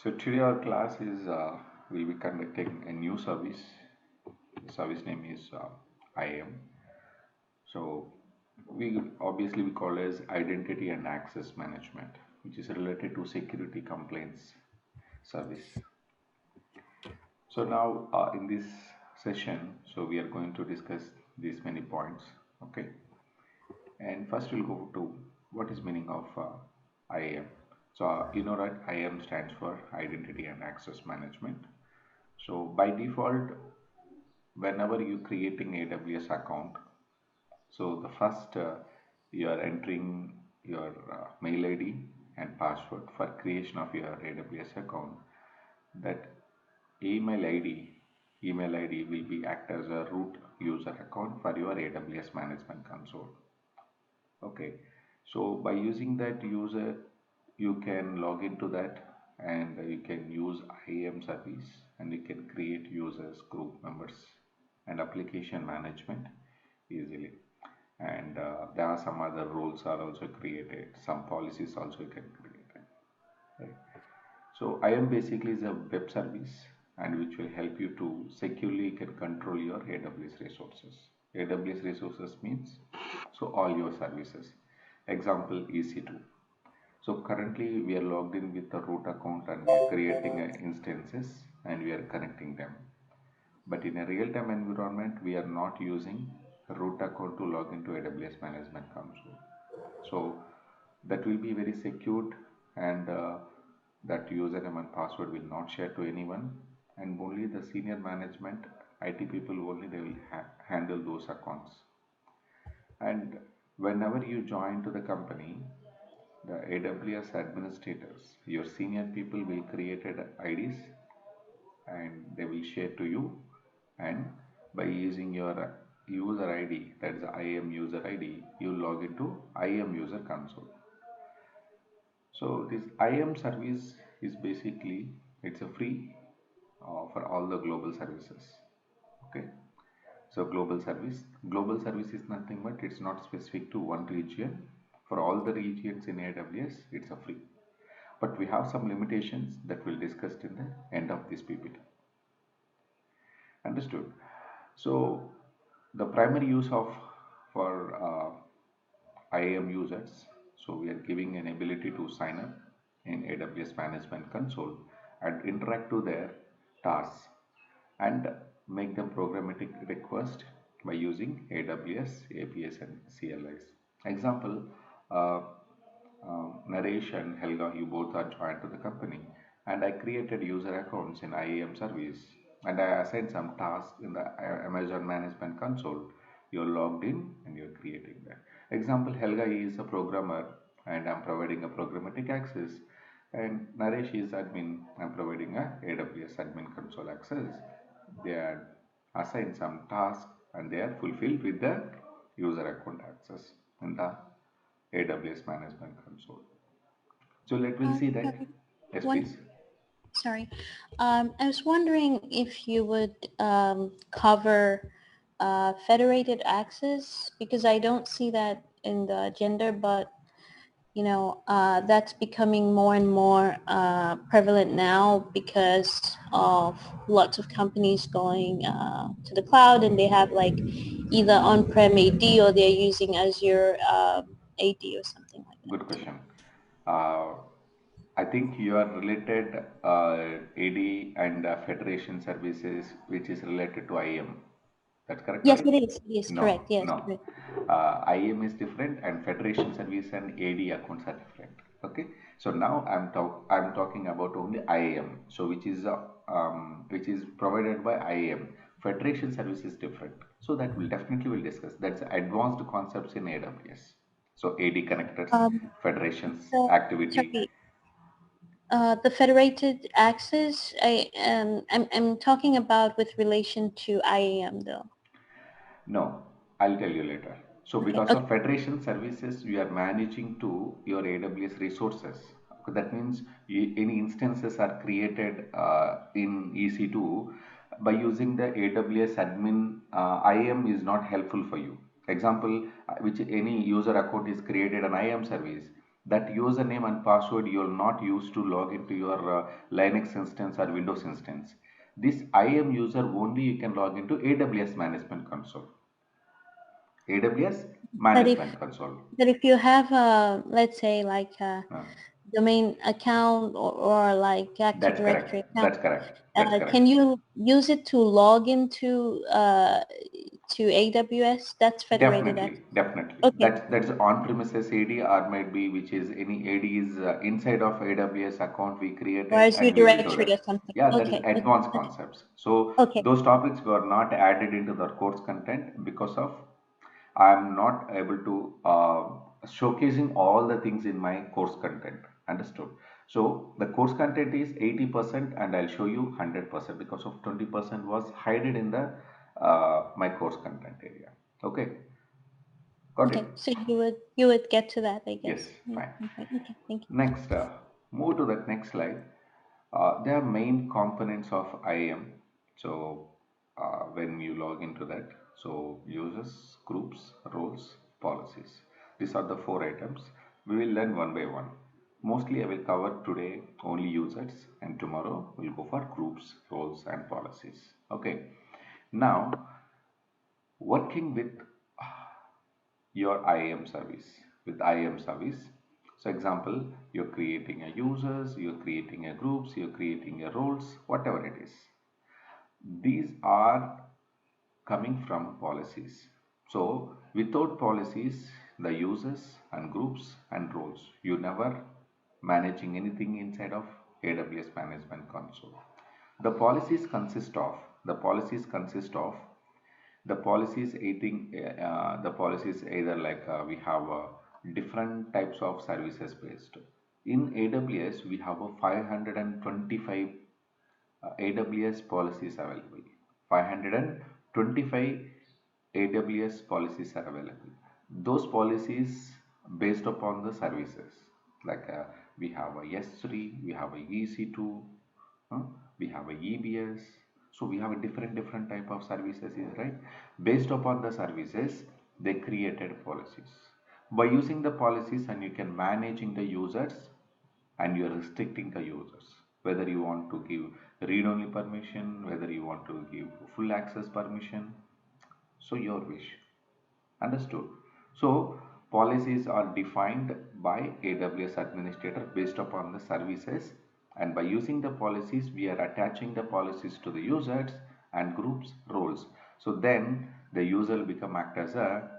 So today our class is will be conducting a new service. The service name is IAM. So we call as identity and access management, which is related to security complaints service. So now in this session, so we are going to discuss these many points. Okay, and first we'll go to what is meaning of IAM. So you know that IAM stands for Identity and Access Management. So by default, whenever you creating AWS account, so the first you are entering your mail ID and password for creation of your AWS account. That email ID, email ID will be act as a root user account for your AWS management console. Okay, so by using that user, you can log into that and you can use IAM service and you can create users, group members, and application management easily. And there are some other rules are also created, some policies also you can create. Right? So IAM basically is a web service and which will help you to securely can control your AWS resources. AWS resources means so all your services. Example EC2. So currently we are logged in with the root account and we are creating instances and we are connecting them. But in a real-time environment, we are not using root account to log into AWS Management Console. So that will be very secured and that username and password will not share to anyone and only the senior management IT people only they will handle those accounts. And whenever you join to the company, the AWS administrators, your senior people will create IDs and they will share to you. And by using your user ID, that is IAM user ID, you log into IAM user console. So this IAM service is basically it's a free for all the global services. Okay. So global service is nothing but it's not specific to one region. For all the regions in AWS, it's a free. But we have some limitations that we'll discuss in the end of this PPT. Understood? So the primary use of for IAM users, so we are giving an ability to sign up in AWS Management Console and interact to their tasks and make them programmatic request by using AWS APIs and CLIs. Example, uh, Naresh and Helga, you both are joined to the company, and I created user accounts in IAM service, and I assigned some tasks in the Amazon Management Console. You're logged in and you're creating that. Example, Helga is a programmer, and I'm providing a programmatic access, and Naresh is admin. I'm providing a AWS admin console access. They are assigned some task and they are fulfilled with the user account access in the AWS Management Console. So let me see that. Sorry, Yes, one, please. sorry. I was wondering if you would cover federated access because I don't see that in the agenda, but that's becoming more and more prevalent now because of lots of companies going to the cloud and they have like either on-prem AD or they're using Azure AD or something like Good that. question. Uh, I think you are related AD and Federation services, which is related to IAM. That's correct, Yes, right? it is. It is No, correct. Yes, no. correct. IAM is different, and Federation service and AD accounts are different. Okay. So now I'm talking about only IAM. So which is provided by IAM. Federation service is different. So that will definitely will discuss. That's advanced concepts in AWS. So AD connectors, Um, federations, so, activity. sorry, the federated access, I'm talking about with relation to IAM though. No, I'll tell you later. So Okay, because okay. of federation services, we are managing to your AWS resources. That means any instances are created in EC2 by using the AWS admin. IAM is not helpful for you. Example, which any user account is created an IAM service. That username and password you will not use to log into your Linux instance or Windows instance. This IAM user only you can log into AWS Management Console. AWS But if Management Console. but if you have a, let's say, like a Uh, domain account, or like Active that's correct. Directory account, That's correct. That's can correct. you use it to log into to AWS? That's federated Definitely, access. definitely. Okay. That's on-premises AD or might be which is any AD is inside of AWS account we Or created Azure and we will do Directory that. or something. Yeah, that is Okay. Okay. advanced Okay. concepts. So Okay. those topics were not added into the course content because of I am not able to showcasing all the things in my course content. Understood? So the course content is 80% and I'll show you 100% because of 20% was hidden in the my course content area. Okay, got it? Okay. So you would get to that, I Yes, guess. Yeah. fine. Okay. Okay. Thank you. Next, move to the next slide. There are main components of IAM. So when you log into that, so users, groups, roles, policies. These are the four items. We will learn one by one. Mostly I will cover today only users and tomorrow we'll go for groups, roles and policies. Okay. Now working with your IAM service with IAM service. So example, you're creating a users, you're creating a groups, you're creating a roles, whatever it is. These are coming from policies. So without policies, the users and groups and roles, you never managing anything inside of AWS Management Console. The policies consist of the policies consist of the policies the policies either like we have different types of services based in AWS. We have a 525 AWS policies available. 525 AWS policies are available. Those policies based upon the services like we have a S3, we have a EC2, uh, we have a EBS. So we have a different type of services is right. Based upon the services, they created policies. By using the policies and you can managing the users and you are restricting the users whether you want to give read-only permission, whether you want to give full access permission, so your wish. Understood? So policies are defined by AWS administrator based upon the services, and by using the policies we are attaching the policies to the users and groups roles. So then the user will become act as the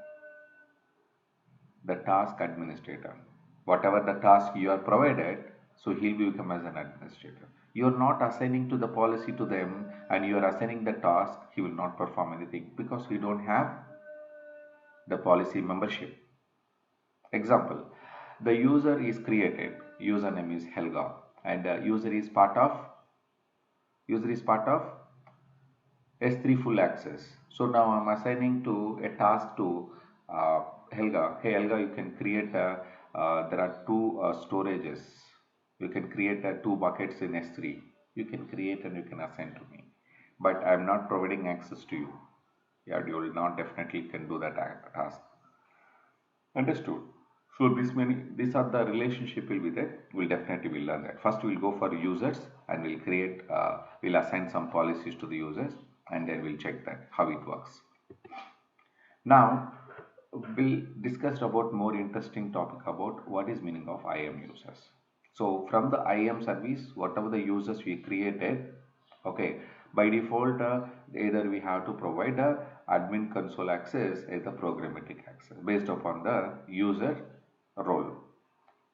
task administrator. Whatever the task you are provided, so he'll become as an administrator. You are not assigning to the policy to them and you are assigning the task, he will not perform anything because we don't have the policy membership. Example, the user is created, username is Helga and user is part of S3 full access. So now I'm assigning to a task to Helga. Hey Helga, you can create there are two storages. You can create two buckets in S3. You can create and you can assign to me. But I'm not providing access to you. Yeah, you will not definitely can do that task. Understood. So these are the relationship will be there. We'll definitely will learn that. First we'll go for users and we'll create, we'll assign some policies to the users and then we'll check that how it works. Now we'll discuss about more interesting topic about what is meaning of IAM users. So from the IAM service, whatever the users we created, okay, by default either we have to provide a admin console access or the programmatic access based upon the user role,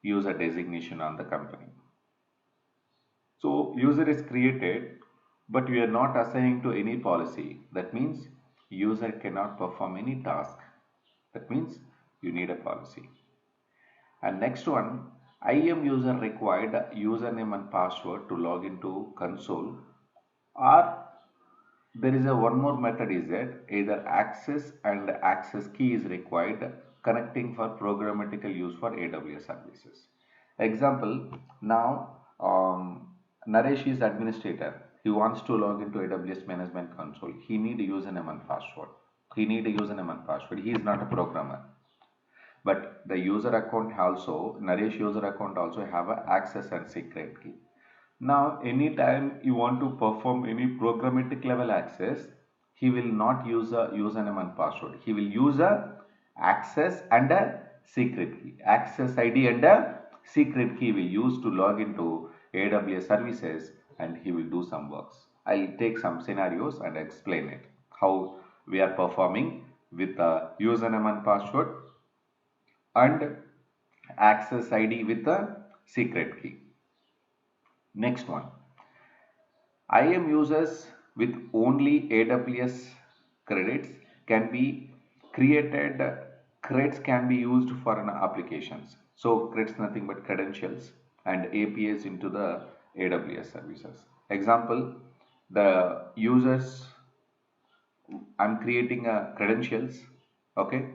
user designation on the company. So user is created, but we are not assigning to any policy. That means user cannot perform any task. That means you need a policy. And next one, IAM user required username and password to log into console, or there is a one more method is that either access and access key is required connecting for programmatical use for AWS services. Example, now Naresh is administrator. He wants to log into AWS management console. He need a username and password. He need a username and password. He is not a programmer. but the user account also, Naresh user account also have a access and secret key. Now, anytime you want to perform any programmatic level access, he will not use a username and password. He will use a access and a secret key. Access ID and a secret key will use to log into AWS services, and he will do some works. I'll take some scenarios and explain it. How we are performing with a username and password and access ID with a secret key. Next one. IAM users with only AWS credits can be created, credits can be used for an applications. So credits nothing but credentials and APIs into the AWS services. Example, the users, I'm creating a credentials, okay?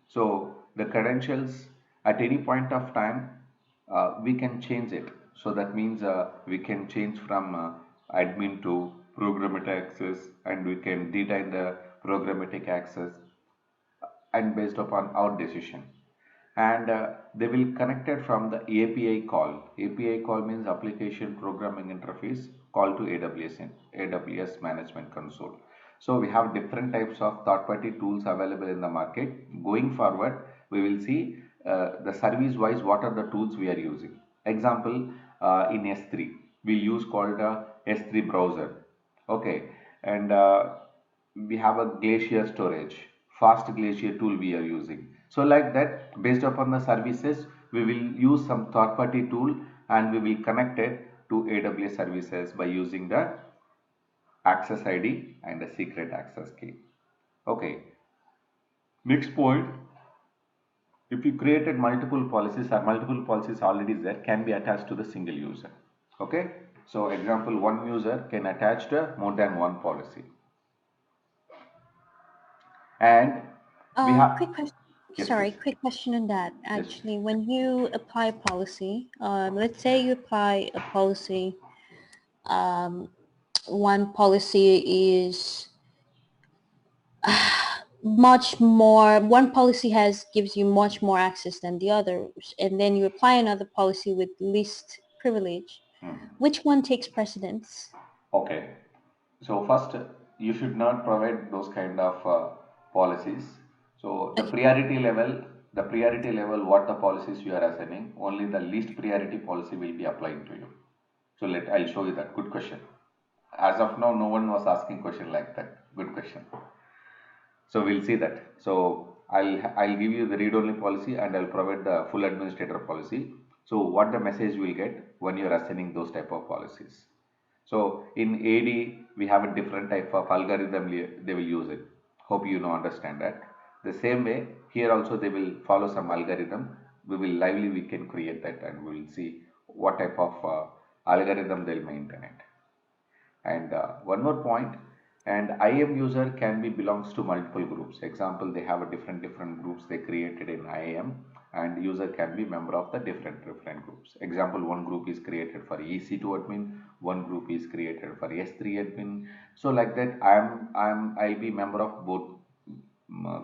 So the credentials at any point of time, we can change it. So that means we can change from admin to programmatic access, and we can design the programmatic access and based upon our decision. And they will connect it from the API call. API call means application programming interface call to AWS Management Console. So we have different types of third-party tools available in the market. Going forward, we will see the service-wise what are the tools we are using. Example, in S3, we use called S3 browser. Okay, and we have a Glacier storage, fast Glacier tool we are using. So like that, based upon the services, we will use some third party tool and we will connect it to AWS services by using the access ID and the secret access key. Okay, next point, if you created multiple policies or multiple policies already there can be attached to the single user. Okay, so example, one user can attach to more than one policy. And we have, Quick question. yes Sorry, please, quick question on that. yes. Actually, when you apply policy, let's say you apply a policy, one policy is much more, one policy gives you much more access than the others, and then you apply another policy with least privilege. Which one takes precedence? Okay, so first you should not provide those kind of policies. So Okay. the priority level, what the policies you are assigning, only the least priority policy will be applying to you. So I'll show you that. Good question. As of now, no one was asking question like that. Good question. So we'll see that. So I'll give you the read-only policy and I'll provide the full administrator policy. So what the message will get when you're assigning those type of policies. So in AD, we have a different type of algorithm they will use it. Hope you know understand that. The same way here also they will follow some algorithm. We can create that and we will see what type of algorithm they'll maintain it. And one more point, and IAM user can be belongs to multiple groups. Example, they have a different groups they created in IAM, and user can be member of the different groups. Example, one group is created for EC2 admin, one group is created for S3 admin. So like that, I'll be member of both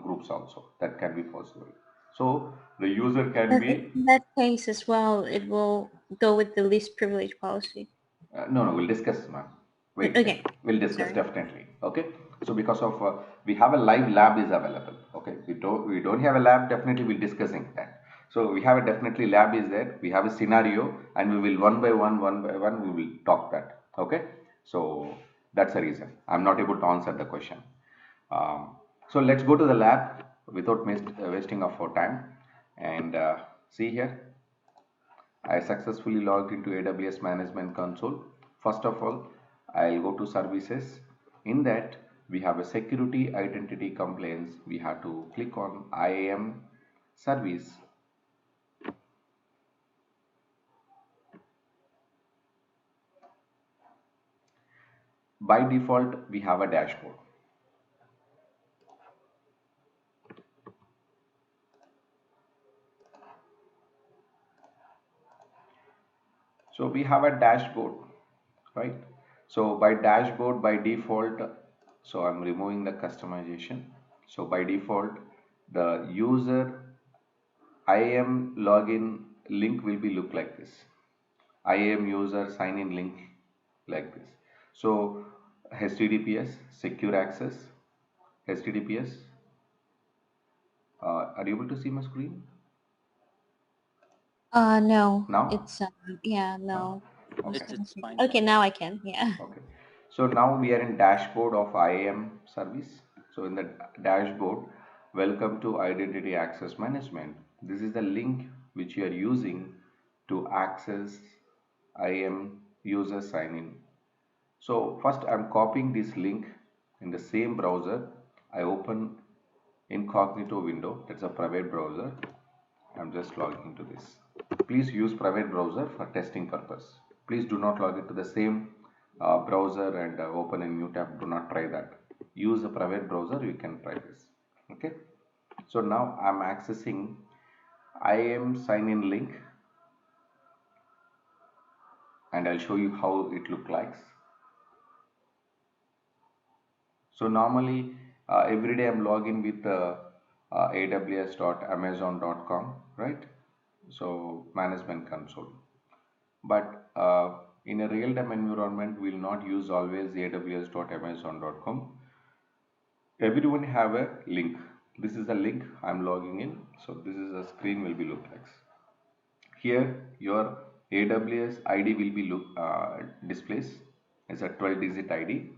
groups also. That can be possible. So the user can be In that case as well, it will go with the least privilege policy. no, we'll discuss, ma'am. Wait. Okay. We'll discuss Sorry. definitely. Okay. So because of we have a live lab is available. Okay. We don't have a lab. Definitely we'll discussing that. So we have a definitely lab is there. We have a scenario, and we will one by one, we will talk that. Okay. So that's the reason I'm not able to answer the question. So let's go to the lab without wasting of our time and see here. I successfully logged into AWS Management Console. First of all, I'll go to services. In that, we have a security identity complaints. We have to click on IAM service. By default, we have a dashboard. So we have a dashboard, right? So by dashboard, by default, so I'm removing the customization. So by default, the user IAM login link will be look like this. IAM user sign in link like this. So HTTPS secure access, HTTPS. Are you able to see my screen No, now? it's yeah, No? no. I was Okay. gonna It's say. fine. Okay, now I can. Yeah. Okay. So now we are in dashboard of IAM service. So in the dashboard, welcome to Identity Access Management. This is the link which you are using to access IAM user sign in. So first I'm copying this link in the same browser. I open incognito window, that's a private browser. I'm just logging into this. Please use private browser for testing purpose. Please do not log into the same browser and open a new tab. Do not try that. Use a private browser, you can try this. Okay. So now I'm accessing IAM sign in link and I'll show you how it looks like. So normally every day I'm logging with aws.amazon.com, right? So management console. But in a real-time environment, we'll not use always aws.amazon.com. Everyone have a link. This is the link I'm logging in. So this is a screen will be look like. Here your AWS ID will be displays. It's a 12-digit ID,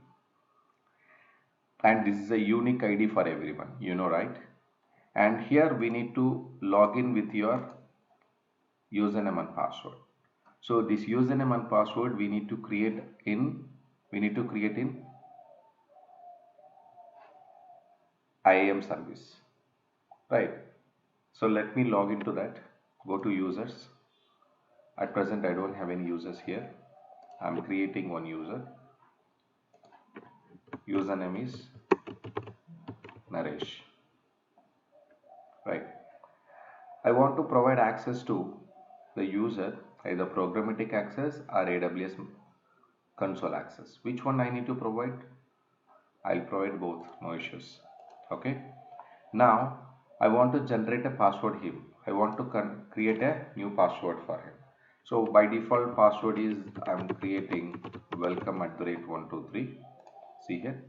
and this is a unique ID for everyone. You know, right? And here we need to log in with your username and password. So this username and password we need to create in IAM service, right? So let me log into that. Go to users. At present I don't have any users here. I'm creating one user. Username is Naresh, right? I want to provide access to the user, either programmatic access or AWS console access. Which one I need to provide? I'll provide both, no issues. Okay. Now I want to generate a password him. I want to create a new password for him. So by default password is I'm creating welcome at the rate 123. See here.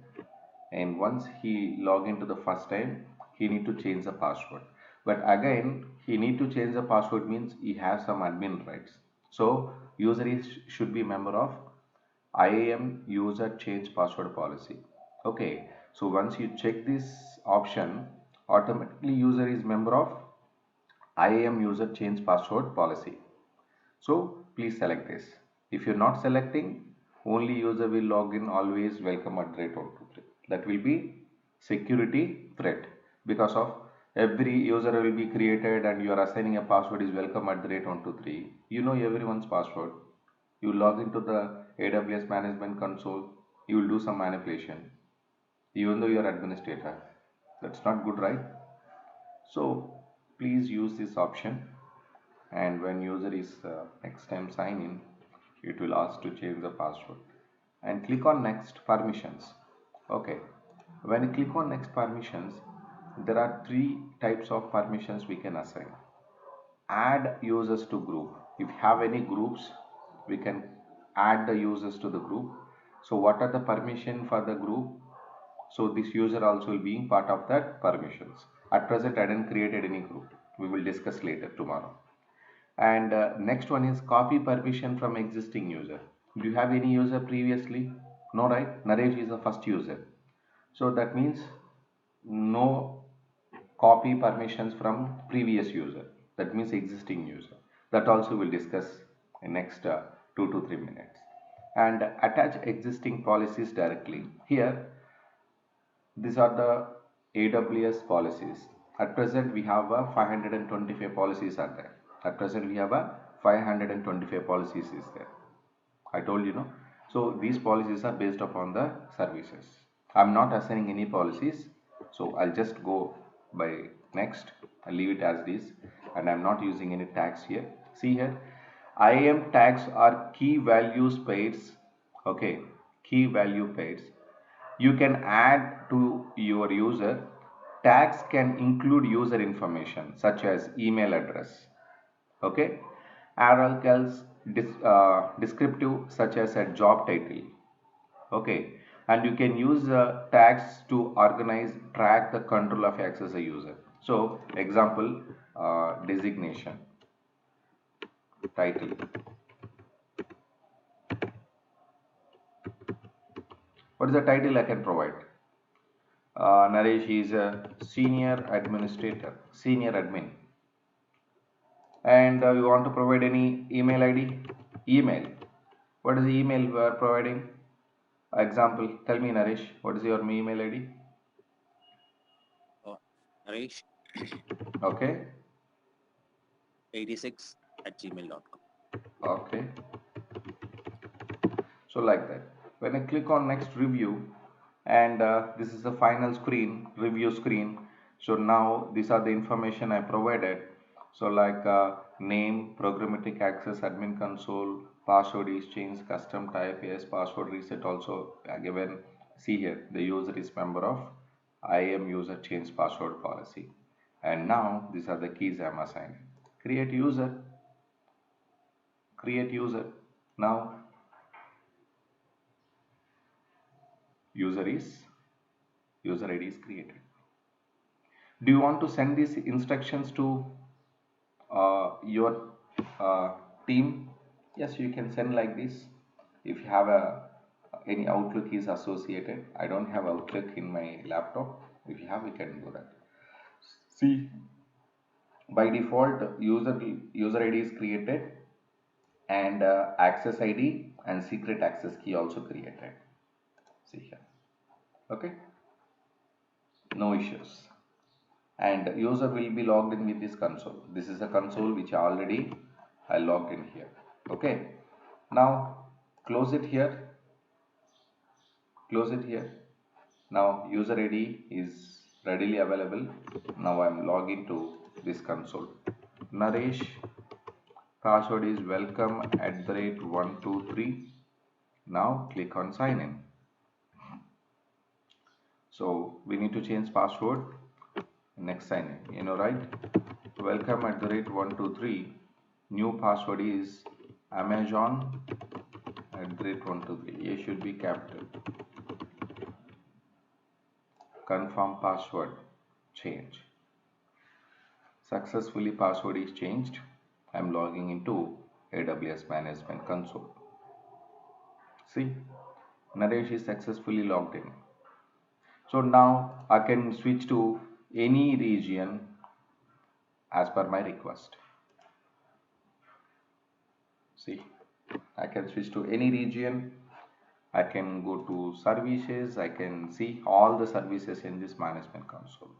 And once he log into the first time, he need to change the password. But again, he need to change the password means he has some admin rights. So user is should be member of IAM user change password policy. Okay, so once you check this option, automatically user is member of IAM user change password policy. So please select this. If you're not selecting, only user will log in always welcome at rate 123. That will be security threat, because of every user will be created and you are assigning a password is welcome at the rate 123. You know everyone's password. You log into the AWS management console, you will do some manipulation, even though you are administrator. That's not good, right? So please use this option, and when user is next time sign in, it will ask to change the password and click on next permissions. Okay, when you click on next permissions, there are three types of permissions we can assign. Add users to group. If you have any groups, we can add the users to the group. So what are the permission for the group? So this user also will be part of that permissions. At present I didn't created any group, we will discuss later tomorrow. And next one is copy permission from existing user. Do you have any user previously? No, right? Naresh is the first user, so that means no copy permissions from previous user. That means existing user. That also we'll discuss in next 2 to 3 minutes. And attach existing policies directly. Here these are the AWS policies. At present we have a 525 policies are there. At present we have a 525 policies is there. I told you, no. So these policies are based upon the services. I'm not assigning any policies, so I'll just go by next. I'll leave it as this, and I'm not using any tags here. See here, IAM tags are key values pairs. Okay, key value pairs. You can add to your user tags can include user information such as email address. Okay, articles descriptive such as a job title. Okay, and you can use tags to organize, track the control of access a user. So example, designation, title. What is the title I can provide? Naresh is a senior administrator, senior admin. And you want to provide any email ID? Email. What is the email we are providing? Example, tell me Naresh, what is your email ID? Naresh Okay, 86@gmail.com. okay. So like that. When I click on next review, and this is the final screen, review screen. So now these are the information I provided. So like name, programmatic access, admin console, password is changed, custom type, yes, password reset also given. See here, the user is member of IAM user change password policy. And now these are the keys I'm assigning. Create user, create user. Now user ID is created. Do you want to send these instructions to your uh, team? Yes, you can send like this. If you have any Outlook is associated, I don't have Outlook in my laptop. If you have, you can do that. See, by default, user ID is created, and access ID and secret access key also created. See here. Okay, no issues. And user will be logged in with this console. This is a console which already I logged in here. Okay, now close it here, close it here. Now user ID is readily available. Now I'm logging to this console. Naresh, password is welcome @ 123. Now click on sign in. So we need to change password. Next sign in, right? Welcome @ 123. New password is Amazon @ 123. A should be capital. Confirm password change. Successfully password is changed. I'm logging into AWS Management Console. See, Naresh is successfully logged in. So now I can switch to any region as per my request. See, I can switch to any region. I can go to services. I can see all the services in this management console.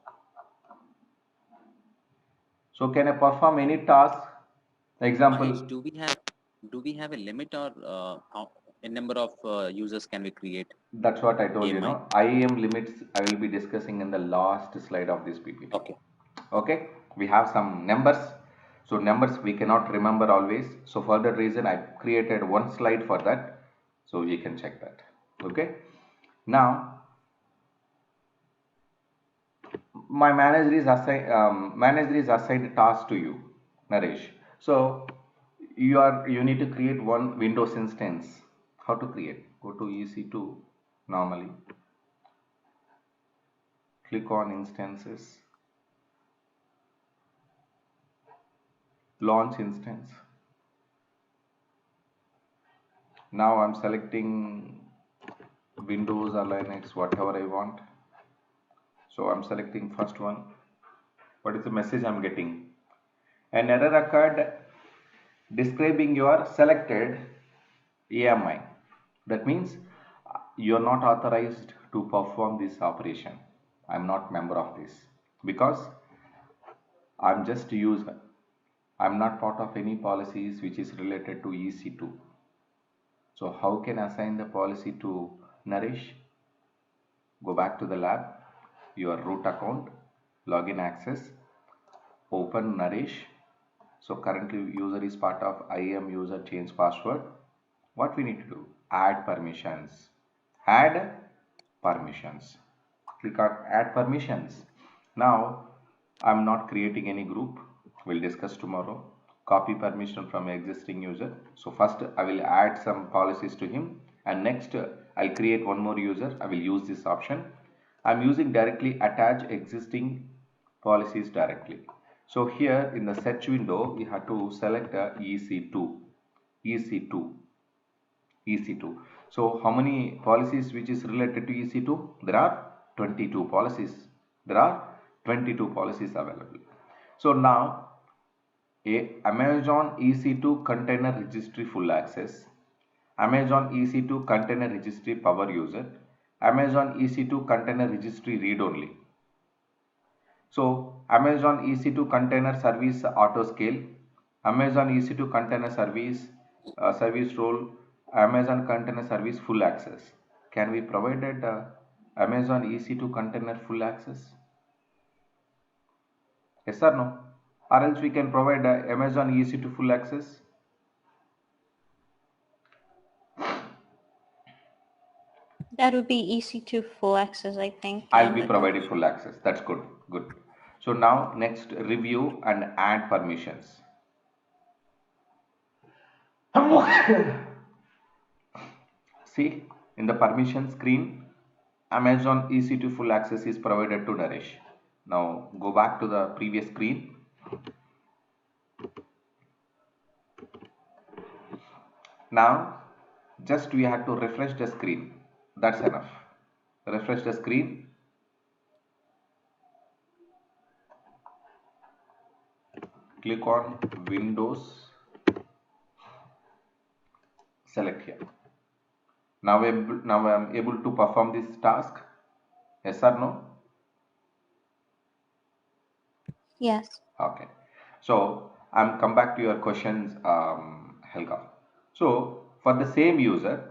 So can I perform any task? Example. Mahesh, do we have a limit, or how a number of users can we create? That's what I told you. AMI. IAM limits I will be discussing in the last slide of this PPT. Okay. Okay. We have some numbers. So numbers we cannot remember always. So for that reason I created one slide for that. So you can check that. Okay. Now my manager is assigned a task to you, Naresh. So you need to create one Windows instance. How to create? Go to EC2 normally. Click on instances. Launch instance. Now I'm selecting Windows or Linux, whatever I want. So I'm selecting first one. What is the message I'm getting? An error occurred describing your selected AMI. That means you are not authorized to perform this operation. I'm not member of this because I'm just a user. I'm not part of any policies which is related to EC2. So how can I assign the policy to Naresh? Go back to the lab, your root account, login access, open Naresh. So currently user is part of IAM user change password. What we need to do? Add permissions. Add permissions. Click on add permissions. Now, I'm not creating any group. We'll discuss tomorrow. Copy permission from existing user. So first I will add some policies to him, and next I'll create one more user. I will use this option. I'm using directly attach existing policies directly. So here in the search window, we have to select EC2, EC2, EC2. So how many policies which is related to EC2? There are 22 policies. There are 22 policies available. So now Amazon EC2 container registry full access, Amazon EC2 container registry power user, Amazon EC2 container registry read only. So Amazon EC2 container service auto scale, Amazon EC2 container service service role, Amazon container service full access. Can we provide that Amazon EC2 container full access? Yes or no? Or else we can provide Amazon EC2 full access. That would be EC2 full access, I think. I'll be providing full access. That's good. Good. So now next review and add permissions. See in the permission screen, Amazon EC2 full access is provided to Naresh. Now go back to the previous screen. Now just we have to refresh the screen. That's enough. Refresh the screen. Click on Windows. Select here. Now I'm able to perform this task. Yes or no? Yes. Okay. So I'm come back to your questions, Helga. So for the same user,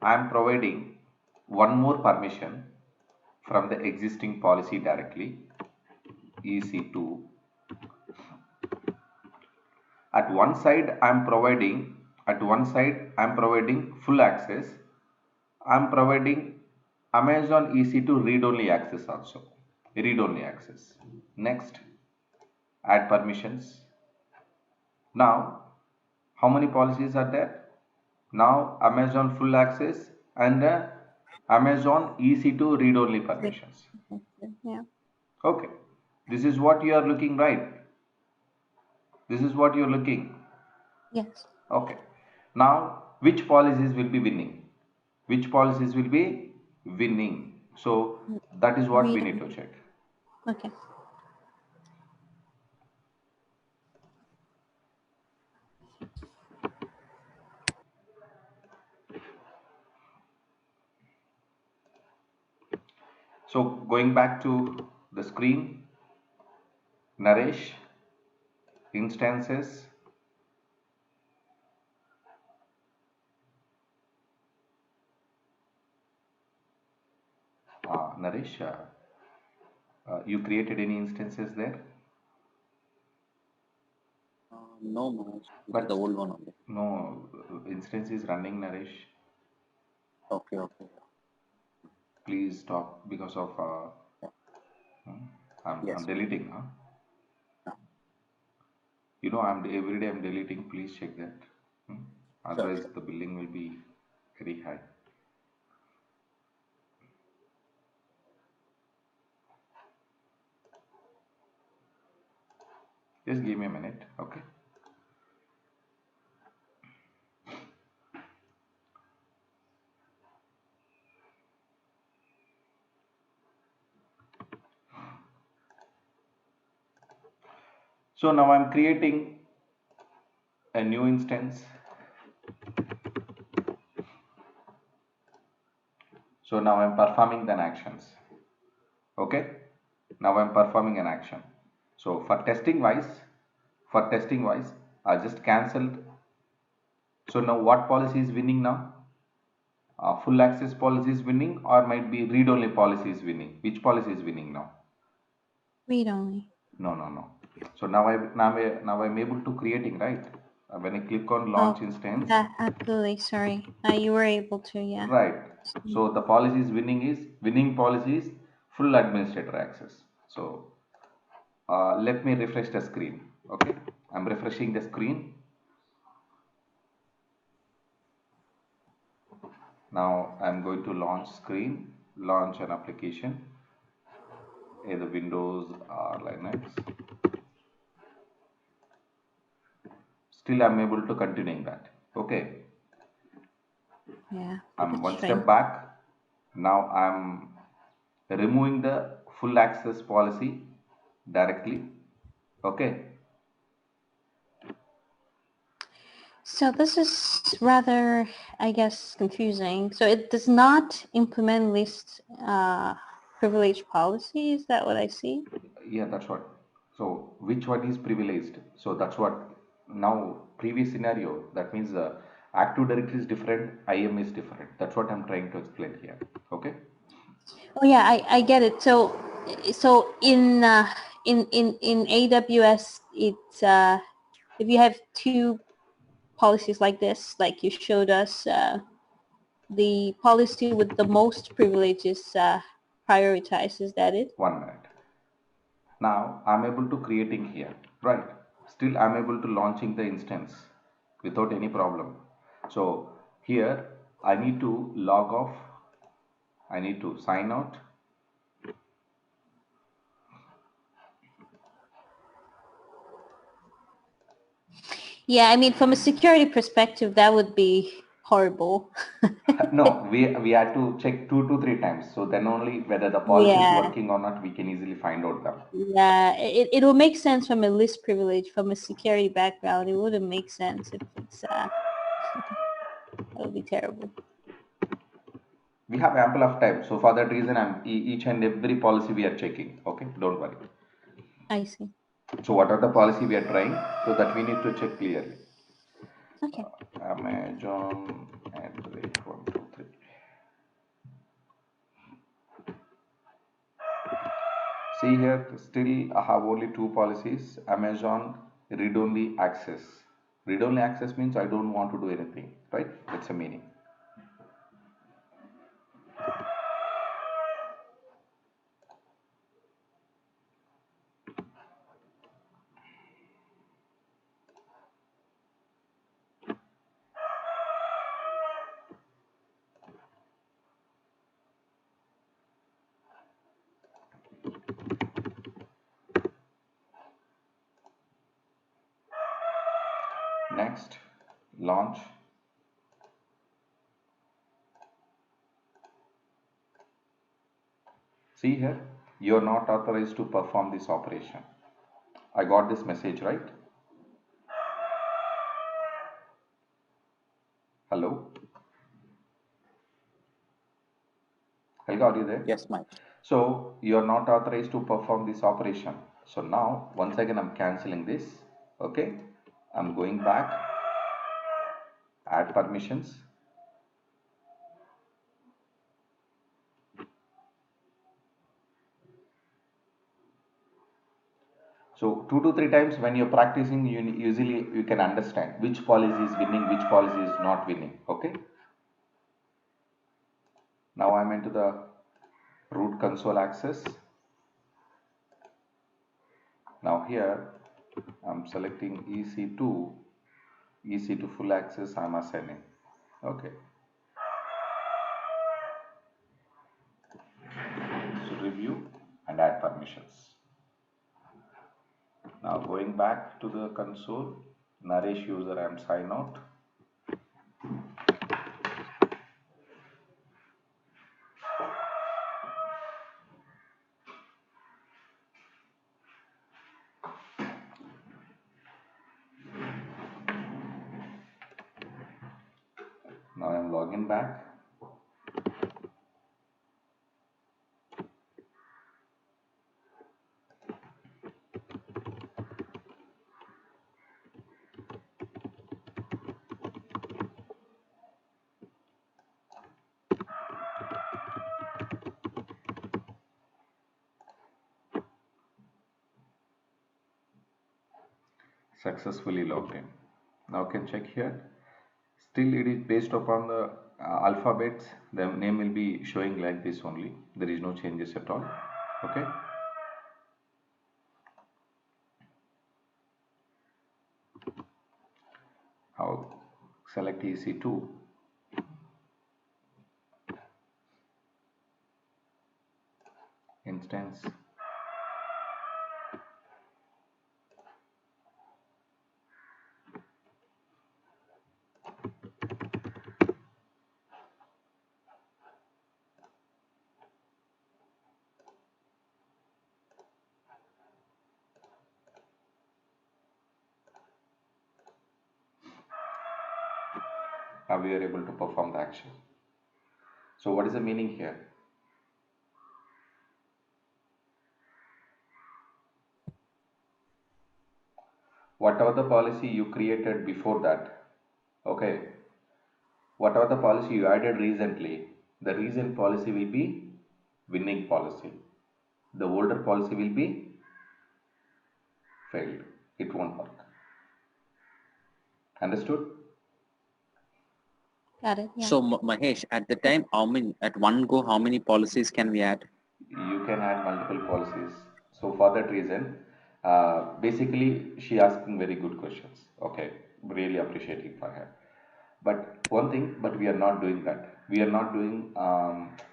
I'm providing one more permission from the existing policy directly, EC2. At one side I'm providing full access. I'm providing Amazon EC2 read-only access also. Read-only access. Next, add permissions. Now, how many policies are there? Now, Amazon full access and Amazon EC2 read-only permissions. Yeah. Okay. This is what you are looking, right? This is what you're looking. Yes. Okay. Now, which policies will be winning? Which policies will be winning? So, that is what we need to check. Okay. So going back to the screen, Naresh, instances, Naresh, you created any instances there? No, Manoj. But The old one only. no, instance is running, Naresh. Okay, okay. Please stop because of Yes. I'm deleting. You know, every day I'm deleting. Please check that. Otherwise, Sure. the billing will be very high. Just give me a minute, okay? So now I'm creating a new instance. So now I'm performing the actions. Okay. Now I'm performing an action. So for testing wise, I just cancelled. So now what policy is winning now? Full access policy is winning, or might be read only policy is winning. Which policy is winning now? Read only. No. So now I'm able to creating, right? When I click on launch instance. Yeah, absolutely. Sorry. You were able to, yeah. Right. So the policy is winning policies full administrator access. So let me refresh the screen. Okay, I'm refreshing the screen. Now I'm going to launch screen, launch an application, either Windows or Linux. Still I'm able to continuing that. Okay, Yeah. I'm That's one strange. step back. Now I'm removing the full access policy directly. Okay, So this is rather, I guess, confusing. So it does not implement least privilege policy. Is that what I see? yeah, that's what. So which one is privileged? So that's what. Now previous scenario, that means the Active Directory is different, IAM is different. That's what I'm trying to explain here. Okay. Oh yeah, I get it. So in AWS, it's if you have two policies like this, like you showed us, the policy with the most privileges prioritized. Is that it? 1 minute. Now I'm able to creating here, right? Still I'm able to launching the instance without any problem. So here I need to log off. I need to sign out. Yeah, I mean, from a security perspective, that would be horrible. No, we had to check 2 to 3 times. So then only whether the policy is Yeah, working or not, we can easily find out them. yeah, it will make sense from a least privilege, from a security background. It wouldn't make sense if it's that would be terrible. We have ample of time. So for that reason, each and every policy we are checking. Okay, don't worry. I see. So what are the policy we are trying? So that we need to check clearly. Okay. Amazon at rate 123. See here, still I have only two policies. Amazon read-only access. Read-only access means I don't want to do anything, right? That's a meaning. Next, launch. See here, you're not authorized to perform this operation. I got this message, right? Hello? Helga, are you there? Yes, Mike. So you're not authorized to perform this operation. So now, once again, I'm canceling this. Okay. I'm going back, add permissions. So 2 to 3 times when you're practicing, usually you can understand which policy is winning, which policy is not winning. Okay. Now I'm into the root console access. Now here I'm selecting EC2 full access I'm assigning. Okay. So review and add permissions. Now going back to the console, Naresh user I'm sign out. Now I'm logging back. Successfully logged in. Now can check here. Still it is based upon the alphabets. The name will be showing like this only. There is no changes at all. Okay. Now select EC2. Instance. Now we are able to perform the action. So what is the meaning here? Whatever the policy you created before that, okay, whatever the policy you added recently, the recent policy will be winning policy. The older policy will be failed. It won't work. Understood? Got it. Yeah. So Mahesh, at the time, at one go, how many policies can we add? You can add multiple policies. So for that reason, basically she asking very good questions. Okay, really appreciating for her. But one thing, but we are not doing that. We are not doing,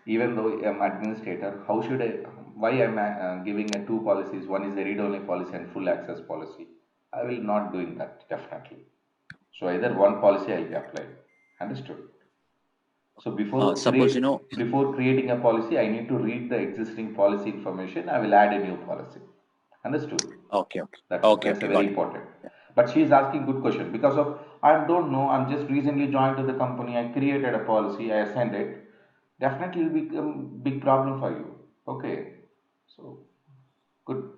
even though I'm administrator, how should I, why am I giving a two policies? One is the read-only policy and full access policy. I will not doing that, definitely. So either one policy I will be applied. Understood? So Suppose, you know, before creating a policy, I need to read the existing policy information. I will add a new policy. Understood? okay, That's a very got it. important. But she is asking good question because of I don't know. I'm just recently joined to the company. I created a policy. I assigned it. Definitely will become big problem for you. Okay. So good.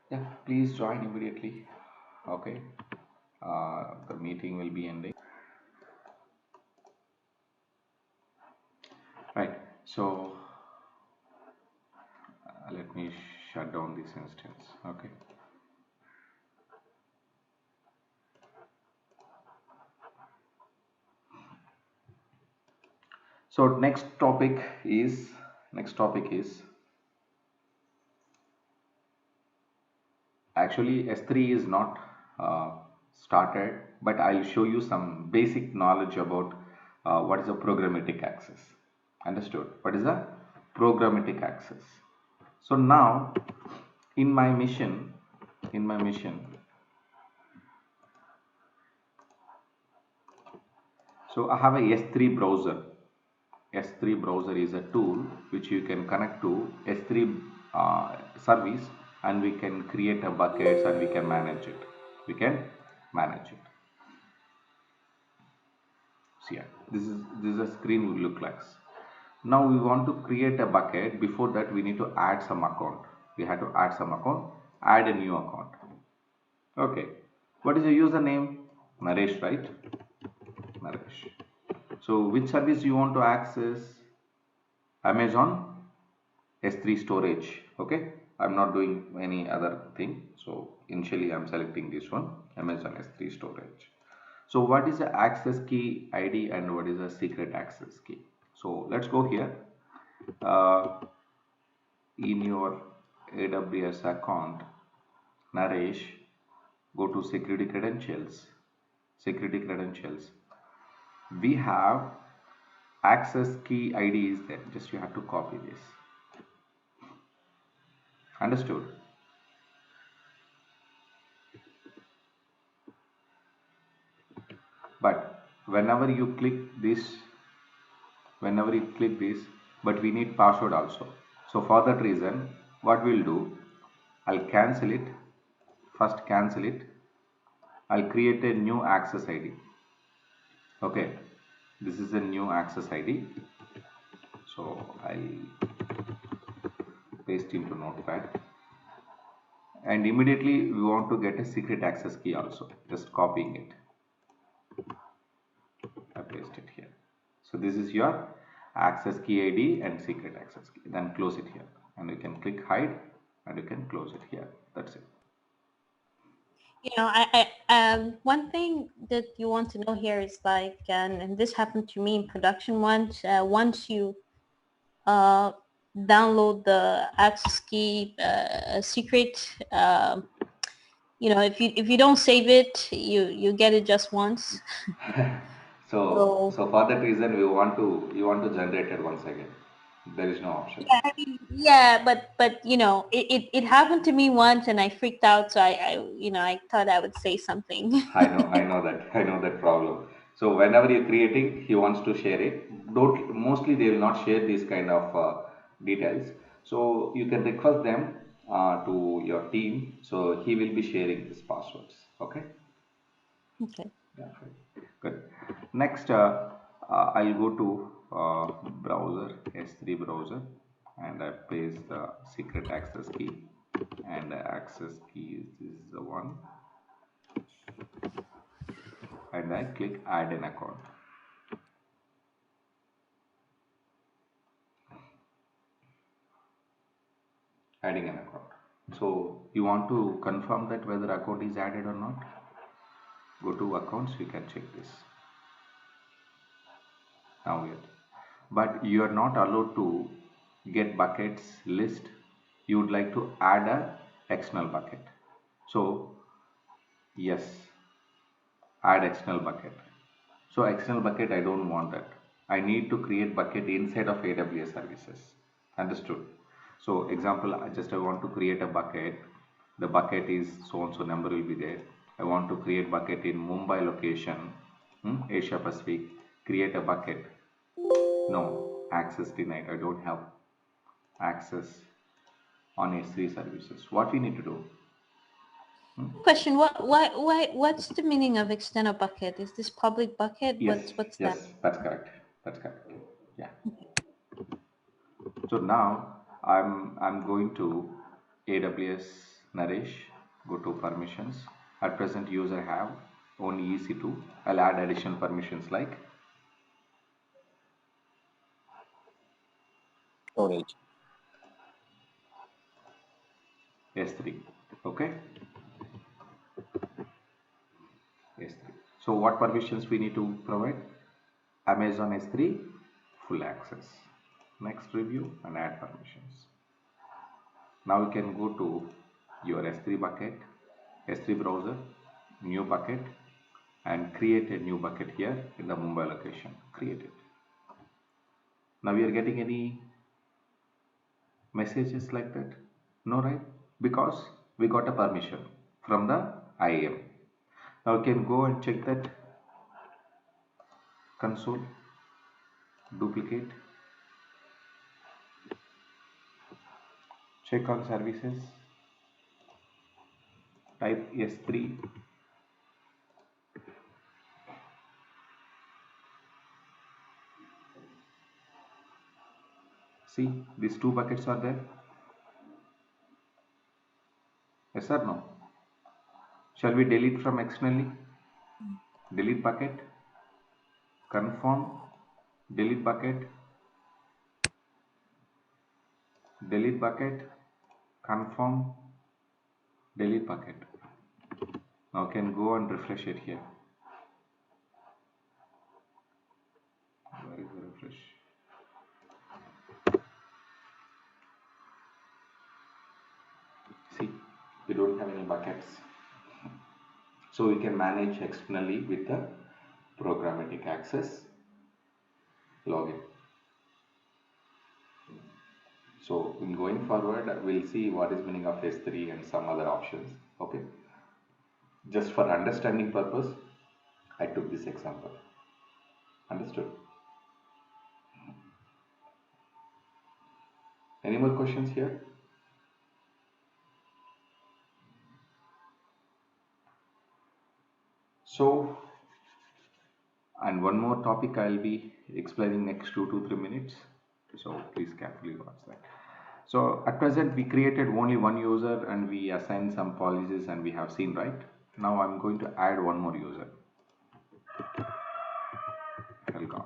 Yeah. Please join immediately. Okay. The meeting will be ending. Right. So let me shut down this instance. Okay. So next topic is actually S3 is not started, but I'll show you some basic knowledge about what is a programmatic access. Understood? What is a programmatic access? So now in my mission, so I have a S3 browser. S3 browser is a tool which you can connect to S3 service, and we can create a buckets and we can manage it. We can manage it. So yeah, this is a screen will look like. Now we want to create a bucket. Before that, we need to add some account. We have to add some account. Add a new account. Okay. What is your username? Naresh, right? Naresh. So which service you want to access? Amazon S3 storage. Okay. I'm not doing any other thing. So initially I'm selecting this one, Amazon S3 storage. So what is the access key ID and what is a secret access key? So let's go here. In your AWS account, Naresh, go to security credentials. Security credentials. We have access key ID is there. Just you have to copy this. Understood? But whenever you click this, but we need password also. So for that reason, what we'll do, I'll cancel it. First cancel it. I'll create a new access ID. Okay, this is a new access ID. So I'll paste into notepad. And immediately we want to get a secret access key also. Just copying it. I paste it here. So this is your access key ID and secret access key. Then close it here. And you can click hide and you can close it here. That's it. You know, one thing that you want to know here is like, and this happened to me in production once. Once you uh, download the access key secret. If you don't save it, you get it just once. So So for that reason, you want to generate it once again. There is no option. yeah, I mean, yeah, but it happened to me once and I freaked out. So I thought I would say something. I know that, I know that problem. So whenever you're creating, he wants to share it. Don't mostly they will not share these kind of details. So you can request them to your team. So he will be sharing his passwords. Okay. Okay. Yeah, fine. Good. Next, I'll go to browser, S3 browser, and I paste the secret access key. And the access key is the one. And I click add an account. Adding an account. So you want to confirm that whether account is added or not? Go to accounts, you can check this. Now yet. But you are not allowed to get buckets list. You would like to add a external bucket. So yes, add external bucket. So external bucket, I don't want that. I need to create bucket inside of AWS services. Understood? So example, I want to create a bucket. The bucket is so and so number will be there. I want to create bucket in Mumbai location, Asia Pacific. Create a bucket. No, access denied. I don't have access on S3 services. What we need to do? Question: what's the meaning of external bucket? Is this public bucket? Yes, What's that? yes, that's correct. That's correct. Yeah. So now I'm going to AWS Naresh, go to permissions. At present user have only EC2. I'll add additional permissions like Storage. S3. Okay, S3. So what permissions we need to provide? Amazon S3 full access. Next review and add permissions. Now you can go to your S3 bucket, S3 browser, new bucket, and create a new bucket here in the Mumbai location. Create it. Now we are getting any messages like that? No, right? Because we got a permission from the IAM. Now we can go and check that console, duplicate, check on services, type S3. See, these two buckets are there. Yes or no? Shall we delete from externally? Delete bucket, confirm, delete bucket, delete bucket, confirm, delete bucket. Now can go and refresh it here. Where is the refresh? See, we don't have any buckets. So we can manage externally with the programmatic access login. So in going forward, we'll see what is meaning of S3 and some other options. Okay. Just for understanding purpose, I took this example. Understood? Any more questions here? So, and one more topic I'll be explaining next 2 to 3 minutes. So please carefully watch that. So at present we created only one user and we assigned some policies and we have seen, right? Now I'm going to add one more user. Welcome.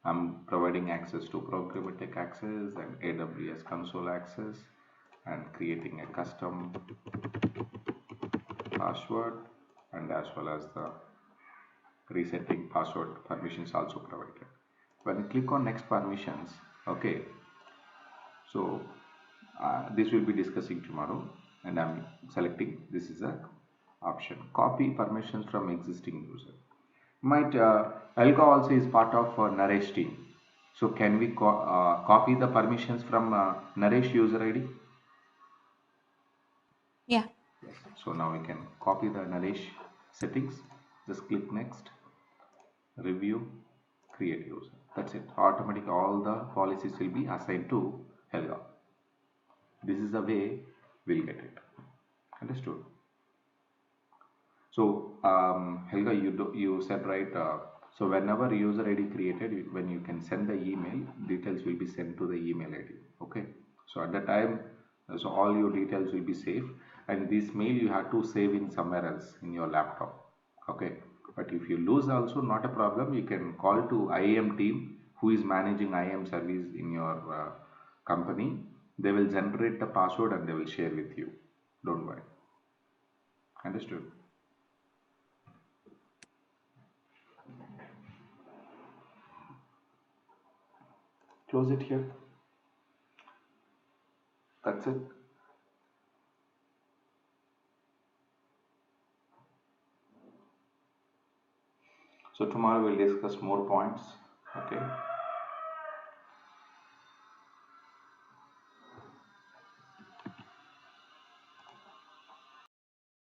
I'm providing access to programmatic access and AWS console access and creating a custom password and as well as the resetting password permissions also provided. When you click on next permissions, Okay, so this will be discussing tomorrow, and I'm selecting this is a option. Copy permissions from existing user. Might Helga also is part of Naresh team. So can we copy the permissions from Naresh user ID? Yeah. Yes. So now we can copy the Naresh settings. Just click next, review, create user. That's it. Automatic all the policies will be assigned to Helga. This is the way we'll get it. Understood? So Helga, you said right. So whenever user ID created, when you can send the email, details will be sent to the email ID. Okay. So at that time, so all your details will be safe, and this mail you have to save in somewhere else in your laptop. Okay. But if you lose also, not a problem. You can call to IAM team who is managing IAM service in your company. They will generate the password and they will share with you. Don't worry. Understood? Close it here. That's it. So tomorrow we'll discuss more points. Okay.